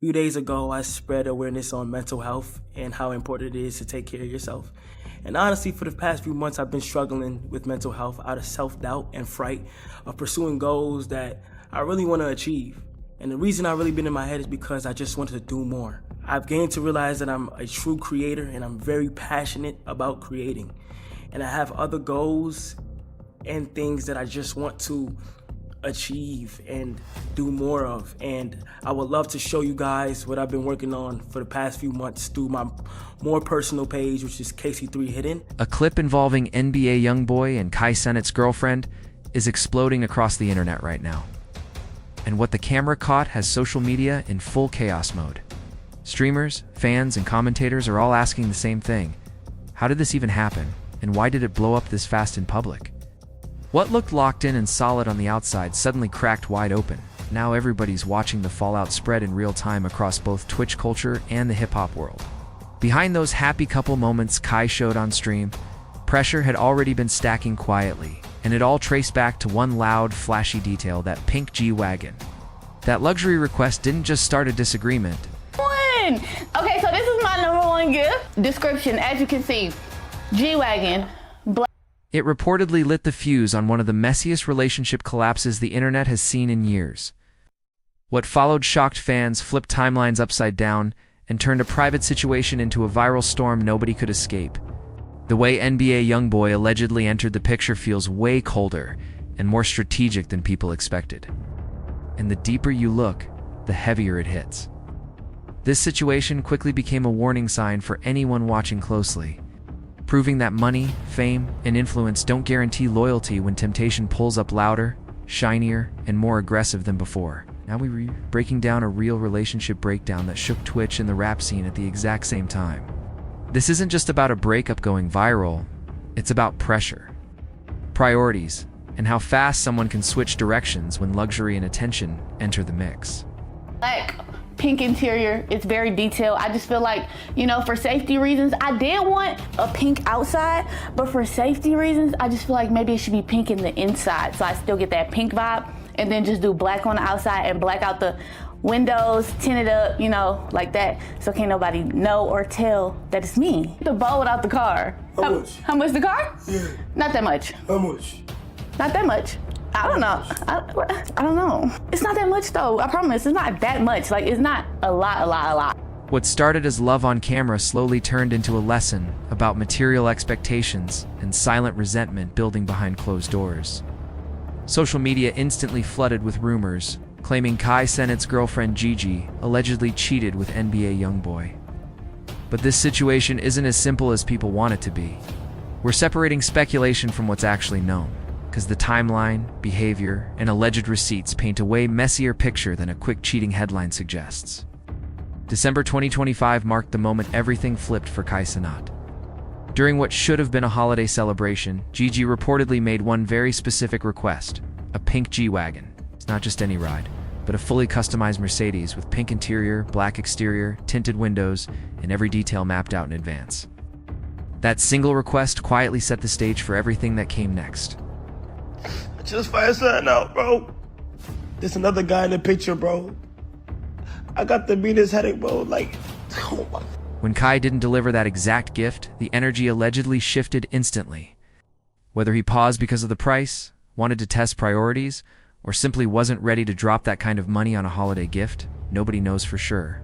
few days ago, I spread awareness on mental health and how important it is to take care of yourself. And honestly, for the past few months, I've been struggling with mental health out of self-doubt and fright of pursuing goals that I really want to achieve. And the reason I've really been in my head is because I just wanted to do more. I've gained to realize that I'm a true creator and I'm very passionate about creating. And I have other goals and things that I just want to achieve and do more of, and I would love to show you guys what I've been working on for the past few months through my more personal page, which is KC3 Hidden. A clip involving NBA YoungBoy and Kai Cenat's girlfriend is exploding across the internet right now. And what the camera caught has social media in full chaos mode. Streamers, fans, and commentators are all asking the same thing. How did this even happen? And why did it blow up this fast in public? What looked locked in and solid on the outside suddenly cracked wide open. Now everybody's watching the fallout spread in real time across both Twitch culture and the hip-hop world. Behind those happy couple moments Kai showed on stream, pressure had already been stacking quietly, and it all traced back to one loud, flashy detail: that pink G-Wagon. That luxury request didn't just start a disagreement. Okay, so this is my #1 gift. Description, as you can see, G-Wagon. It reportedly lit the fuse on one of the messiest relationship collapses the internet has seen in years. What followed shocked fans, flipped timelines upside down, and turned a private situation into a viral storm nobody could escape. The way NBA YoungBoy allegedly entered the picture feels way colder and more strategic than people expected. And the deeper you look, the heavier it hits. This situation quickly became a warning sign for anyone watching closely, proving that money, fame, and influence don't guarantee loyalty when temptation pulls up louder, shinier, and more aggressive than before. Now we're breaking down a real relationship breakdown that shook Twitch and the rap scene at the exact same time. This isn't just about a breakup going viral, it's about pressure, priorities, and how fast someone can switch directions when luxury and attention enter the mix. Black, pink interior, it's very detailed. I just feel like, for safety reasons, I did want a pink outside, but for safety reasons, I just feel like maybe it should be pink in the inside, so I still get that pink vibe, and then just do black on the outside and black out the windows, tint it up, like that, so can't nobody know or tell that it's me. The bow without the car. How much? How much the car? Yeah. Not that much. How much? Not that much. I don't know. I don't know. It's not that much though. I promise. It's not that much. Like, it's not a lot. What started as love on camera slowly turned into a lesson about material expectations and silent resentment building behind closed doors. Social media instantly flooded with rumors, claiming Kai Cenat's girlfriend Gigi allegedly cheated with NBA YoungBoy. But this situation isn't as simple as people want it to be. We're separating speculation from what's actually known, because the timeline, behavior, and alleged receipts paint a way messier picture than a quick cheating headline suggests. December 2025 marked the moment everything flipped for Kai Cenat. During what should have been a holiday celebration, Gigi reportedly made one very specific request: a pink G-Wagon. It's not just any ride, but a fully customized Mercedes with pink interior, black exterior, tinted windows, and every detail mapped out in advance. That single request quietly set the stage for everything that came next. I just find something out, bro. There's another guy in the picture, bro. I got the meanest headache, bro. Like, oh my. When Kai didn't deliver that exact gift, the energy allegedly shifted instantly. Whether he paused because of the price, wanted to test priorities, or simply wasn't ready to drop that kind of money on a holiday gift, nobody knows for sure.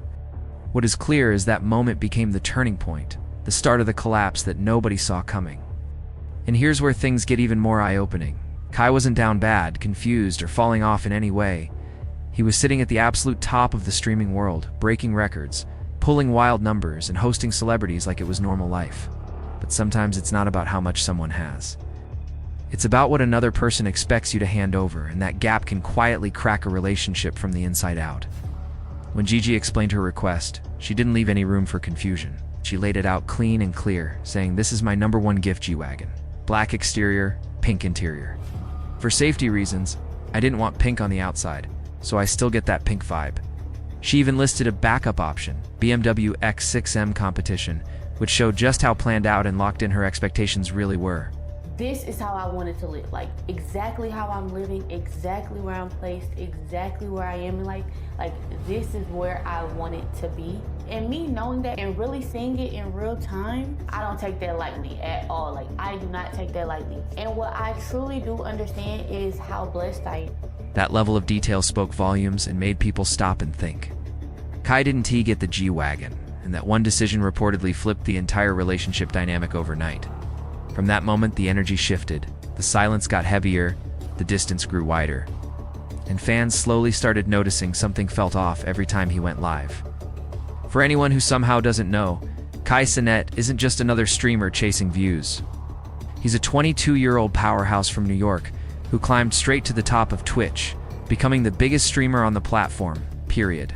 What is clear is that moment became the turning point, the start of the collapse that nobody saw coming. And here's where things get even more eye-opening. Kai wasn't down bad, confused, or falling off in any way. He was sitting at the absolute top of the streaming world, breaking records, pulling wild numbers, and hosting celebrities like it was normal life. But sometimes it's not about how much someone has. It's about what another person expects you to hand over, and that gap can quietly crack a relationship from the inside out. When Gigi explained her request, she didn't leave any room for confusion. She laid it out clean and clear, saying, "This is my #1 gift, G-Wagon. Black exterior, pink interior. For safety reasons, I didn't want pink on the outside, so I still get that pink vibe." She even listed a backup option, BMW X6M competition, which showed just how planned out and locked in her expectations really were. this is how I wanted to live. Like exactly how I'm living, exactly where I'm placed, exactly where I am in life. Like this is where I want it to be. And me knowing that and really seeing it in real time, I don't take that lightly at all. Like I do not take that lightly. And what I truly do understand is how blessed I am. That level of detail spoke volumes and made people stop and think. Kai didn't get the G-Wagon, and that one decision reportedly flipped the entire relationship dynamic overnight. From that moment, the energy shifted, the silence got heavier, the distance grew wider, and fans slowly started noticing something felt off every time he went live. For anyone who somehow doesn't know, Kai Cenat isn't just another streamer chasing views. He's a 22-year-old powerhouse from New York who climbed straight to the top of Twitch, becoming the biggest streamer on the platform, period.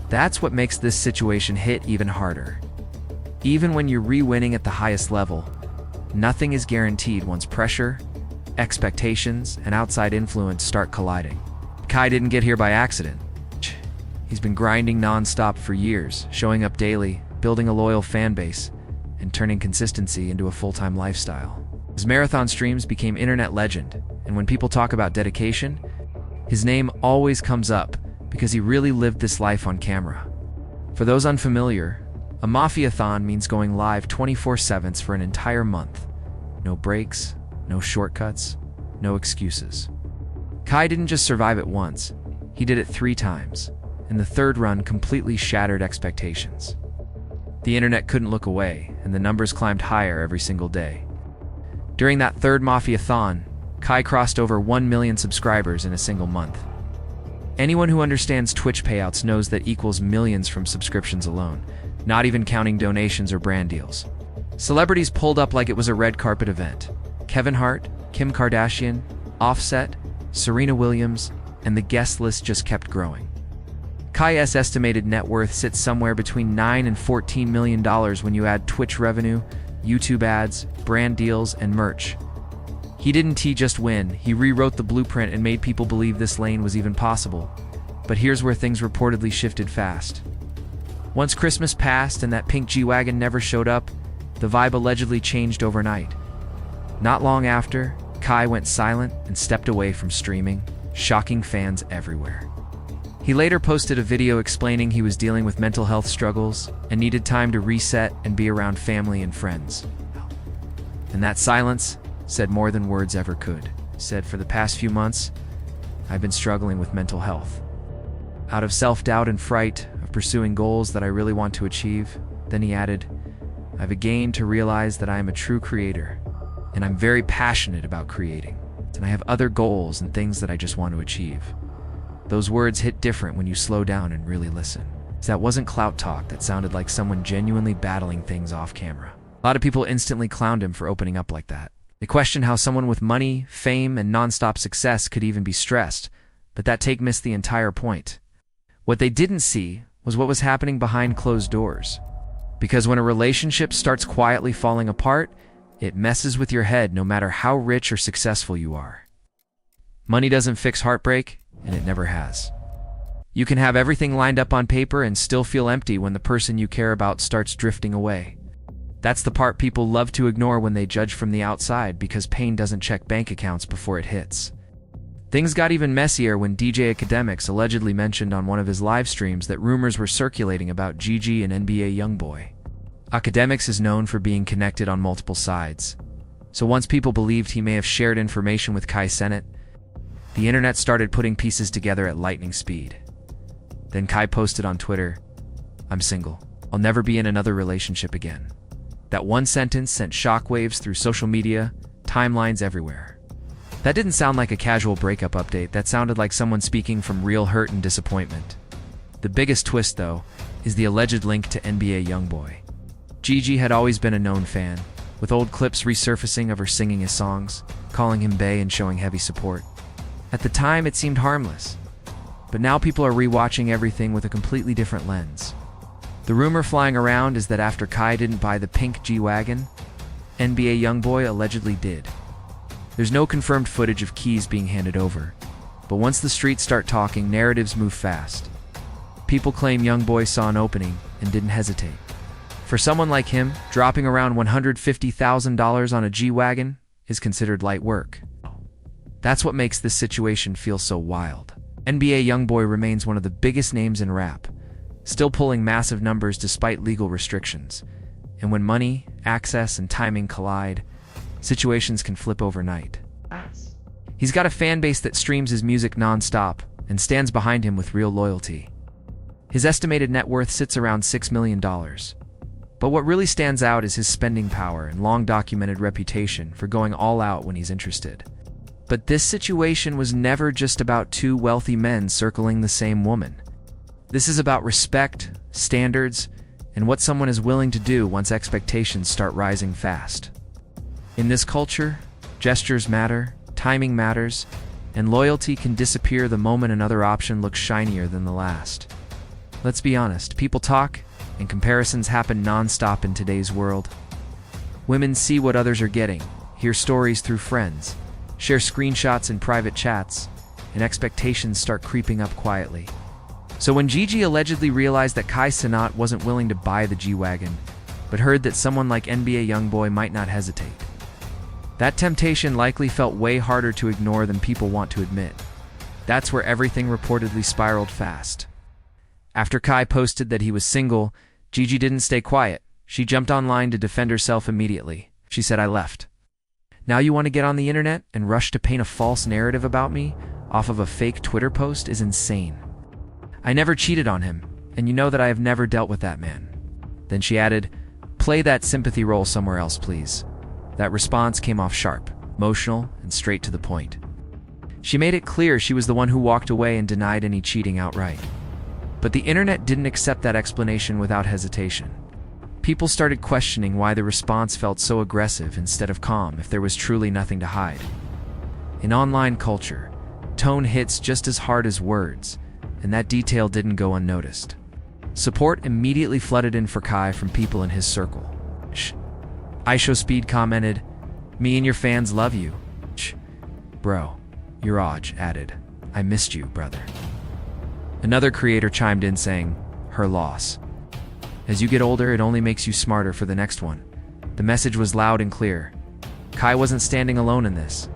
That's what makes this situation hit even harder. Even when you're re-winning at the highest level, nothing is guaranteed once pressure, expectations, and outside influence start colliding. Kai didn't get here by accident. He's been grinding nonstop for years, showing up daily, building a loyal fan base, and turning consistency into a full-time lifestyle. His marathon streams became internet legend, and when people talk about dedication, his name always comes up because he really lived this life on camera. For those unfamiliar, a Mafia-thon means going live 24/7 for an entire month. No breaks, no shortcuts, no excuses. Kai didn't just survive it once, he did it 3 times, and the third run completely shattered expectations. The internet couldn't look away, and the numbers climbed higher every single day. During that third Mafia-thon, Kai crossed over 1 million subscribers in a single month. Anyone who understands Twitch payouts knows that equals millions from subscriptions alone, not even counting donations or brand deals. Celebrities pulled up like it was a red carpet event. Kevin Hart, Kim Kardashian, Offset, Serena Williams, and the guest list just kept growing. Kai's estimated net worth sits somewhere between $9 and $14 million when you add Twitch revenue, YouTube ads, brand deals, and merch. He didn't just win, he rewrote the blueprint and made people believe this lane was even possible. But here's where things reportedly shifted fast. Once Christmas passed and that pink G-Wagon never showed up, the vibe allegedly changed overnight. Not long after, Kai went silent and stepped away from streaming, shocking fans everywhere. He later posted a video explaining he was dealing with mental health struggles and needed time to reset and be around family and friends. And that silence said more than words ever could. He said, "For the past few months, I've been struggling with mental health. Out of self-doubt and fright of pursuing goals that I really want to achieve." Then he added, "I've again to realize that I am a true creator, and I'm very passionate about creating, and I have other goals and things that I just want to achieve." Those words hit different when you slow down and really listen. That wasn't clout talk, that sounded like someone genuinely battling things off camera. A lot of people instantly clowned him for opening up like that. They questioned how someone with money, fame, and nonstop success could even be stressed, but that take missed the entire point. What they didn't see was what was happening behind closed doors. Because when a relationship starts quietly falling apart, it messes with your head no matter how rich or successful you are. Money doesn't fix heartbreak, and it never has. You can have everything lined up on paper and still feel empty when the person you care about starts drifting away. That's the part people love to ignore when they judge from the outside, because pain doesn't check bank accounts before it hits. Things got even messier when DJ Academics allegedly mentioned on one of his live streams that rumors were circulating about Gigi and NBA YoungBoy. Academics is known for being connected on multiple sides, so once people believed he may have shared information with Kai Cenat, the internet started putting pieces together at lightning speed. Then Kai posted on Twitter, "I'm single. I'll never be in another relationship again." That one sentence sent shockwaves through social media, timelines everywhere. That didn't sound like a casual breakup update, that sounded like someone speaking from real hurt and disappointment. The biggest twist, though, is the alleged link to NBA YoungBoy. Gigi had always been a known fan, with old clips resurfacing of her singing his songs, calling him bae and showing heavy support. At the time, it seemed harmless, but now people are rewatching everything with a completely different lens. The rumor flying around is that after Kai didn't buy the pink G-Wagon, NBA YoungBoy allegedly did. There's no confirmed footage of keys being handed over, but once the streets start talking, narratives move fast. People claim YoungBoy saw an opening and didn't hesitate. For someone like him, dropping around $150,000 on a G-Wagon is considered light work. That's what makes this situation feel so wild. NBA YoungBoy remains one of the biggest names in rap, still pulling massive numbers despite legal restrictions. And when money, access, and timing collide, situations can flip overnight. He's got a fan base that streams his music nonstop and stands behind him with real loyalty. His estimated net worth sits around $6 million. But what really stands out is his spending power and long-documented reputation for going all out when he's interested. But this situation was never just about two wealthy men circling the same woman. This is about respect, standards, and what someone is willing to do once expectations start rising fast. In this culture, gestures matter, timing matters, and loyalty can disappear the moment another option looks shinier than the last. Let's be honest, people talk, and comparisons happen non-stop in today's world. Women see what others are getting, hear stories through friends, share screenshots in private chats, and expectations start creeping up quietly. So when Gigi allegedly realized that Kai Cenat wasn't willing to buy the G-Wagon, but heard that someone like NBA YoungBoy might not hesitate, that temptation likely felt way harder to ignore than people want to admit. That's where everything reportedly spiraled fast. After Kai posted that he was single, Gigi didn't stay quiet. She jumped online to defend herself immediately. She said, "I left. Now you want to get on the internet and rush to paint a false narrative about me off of a fake Twitter post is insane. I never cheated on him, and you know that I have never dealt with that man." Then she added, "Play that sympathy role somewhere else, please." That response came off sharp, emotional, and straight to the point. She made it clear she was the one who walked away and denied any cheating outright. But the internet didn't accept that explanation without hesitation. People started questioning why the response felt so aggressive instead of calm if there was truly nothing to hide. In online culture, tone hits just as hard as words, and that detail didn't go unnoticed. Support immediately flooded in for Kai from people in his circle. IShowSpeed commented, "Me and your fans love you." Bro, your Oj added, "I missed you, brother." Another creator chimed in saying, "Her loss. As you get older, it only makes you smarter for the next one." The message was loud and clear. Kai wasn't standing alone in this.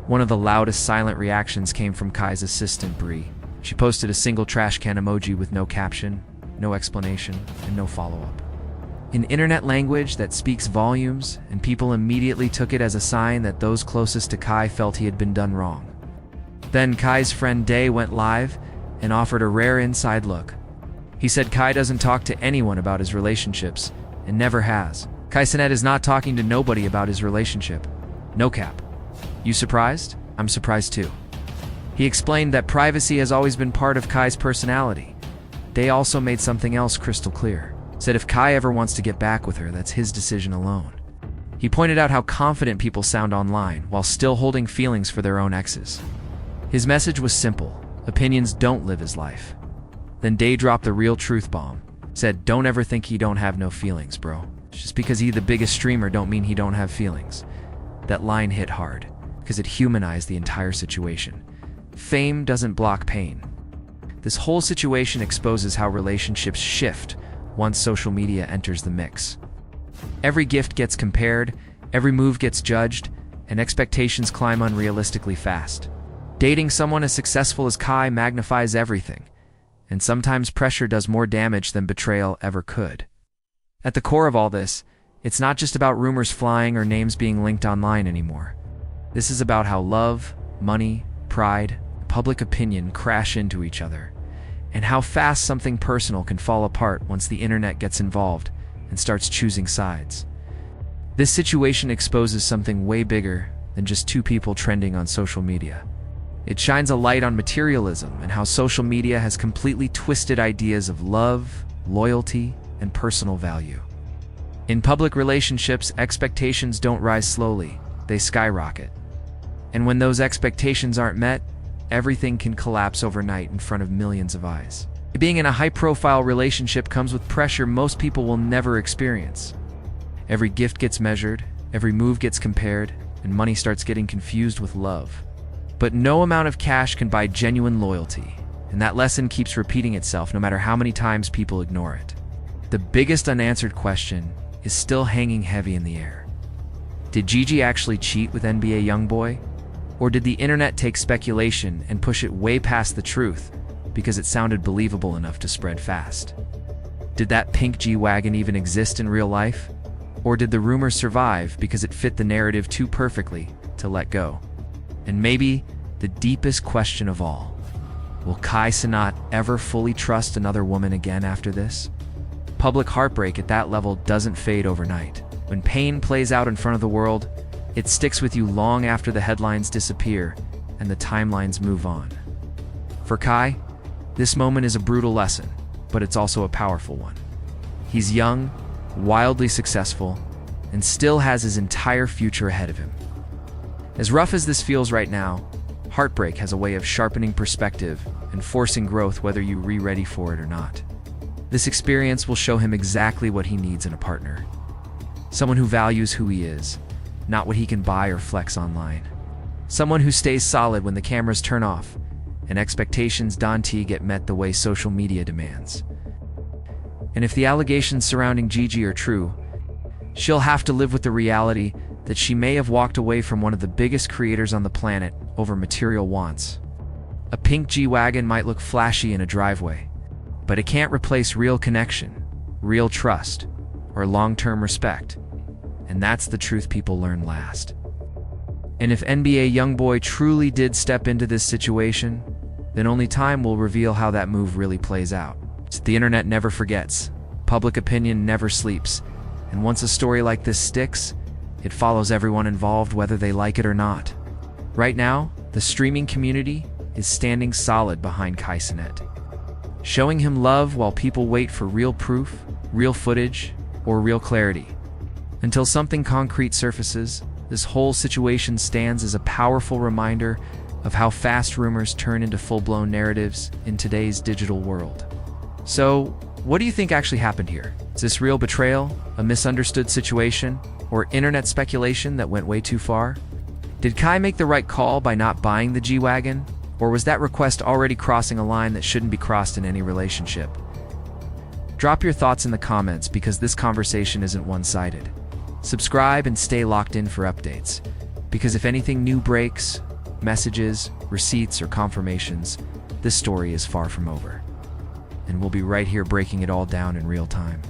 One of the loudest silent reactions came from Kai's assistant, Bree. She posted a single trash can emoji with no caption, no explanation, and no follow-up. In internet language that speaks volumes, and people immediately took it as a sign that those closest to Kai felt he had been done wrong. Then Kai's friend Day went live and offered a rare inside look. He said Kai doesn't talk to anyone about his relationships, and never has. Kai Cenat is not talking to nobody about his relationship. No cap. You surprised? I'm surprised too. He explained that privacy has always been part of Kai's personality. Day also made something else crystal clear. Said if Kai ever wants to get back with her, that's his decision alone. He pointed out how confident people sound online while still holding feelings for their own exes. His message was simple. Opinions don't live his life. Then Day dropped the real truth bomb. Said, "Don't ever think he don't have no feelings, bro. Just because he the biggest streamer don't mean he don't have feelings." That line hit hard, because it humanized the entire situation. Fame doesn't block pain. This whole situation exposes how relationships shift once social media enters the mix. Every gift gets compared, every move gets judged, and expectations climb unrealistically fast. Dating someone as successful as Kai magnifies everything, and sometimes pressure does more damage than betrayal ever could. At the core of all this, it's not just about rumors flying or names being linked online anymore. This is about how love, money, pride, public opinion crash into each other, and how fast something personal can fall apart once the internet gets involved and starts choosing sides. This situation exposes something way bigger than just two people trending on social media. It shines a light on materialism and how social media has completely twisted ideas of love, loyalty, and personal value. In public relationships, expectations don't rise slowly, they skyrocket. And when those expectations aren't met, everything can collapse overnight in front of millions of eyes. Being in a high-profile relationship comes with pressure most people will never experience. Every gift gets measured, every move gets compared, and money starts getting confused with love. But no amount of cash can buy genuine loyalty, and that lesson keeps repeating itself no matter how many times people ignore it. The biggest unanswered question is still hanging heavy in the air. Did Gigi actually cheat with NBA YoungBoy? Or did the internet take speculation and push it way past the truth because it sounded believable enough to spread fast? Did that pink G-Wagon even exist in real life? Or did the rumor survive because it fit the narrative too perfectly to let go? And maybe the deepest question of all, will Kai Cenat ever fully trust another woman again after this? Public heartbreak at that level doesn't fade overnight. When pain plays out in front of the world, it sticks with you long after the headlines disappear and the timelines move on. For Kai, this moment is a brutal lesson, but it's also a powerful one. He's young, wildly successful, and still has his entire future ahead of him. As rough as this feels right now, heartbreak has a way of sharpening perspective and forcing growth whether you're ready for it or not. This experience will show him exactly what he needs in a partner. Someone who values who he is, not what he can buy or flex online. Someone who stays solid when the cameras turn off and expectations don't get met the way social media demands. And if the allegations surrounding Gigi are true, she'll have to live with the reality that she may have walked away from one of the biggest creators on the planet over material wants. A pink G-Wagon might look flashy in a driveway, but it can't replace real connection, real trust, or long-term respect. And that's the truth people learn last. And if NBA YoungBoy truly did step into this situation, then only time will reveal how that move really plays out. The internet never forgets, public opinion never sleeps, and once a story like this sticks, it follows everyone involved whether they like it or not. Right now, the streaming community is standing solid behind Kai Cenat, showing him love while people wait for real proof, real footage, or real clarity. Until something concrete surfaces, this whole situation stands as a powerful reminder of how fast rumors turn into full-blown narratives in today's digital world. So, what do you think actually happened here? Is this real betrayal, a misunderstood situation, or internet speculation that went way too far? Did Kai make the right call by not buying the G-Wagon, or was that request already crossing a line that shouldn't be crossed in any relationship? Drop your thoughts in the comments because this conversation isn't one-sided. Subscribe and stay locked in for updates, because if anything new breaks, messages, receipts, or confirmations, this story is far from over. And we'll be right here breaking it all down in real time.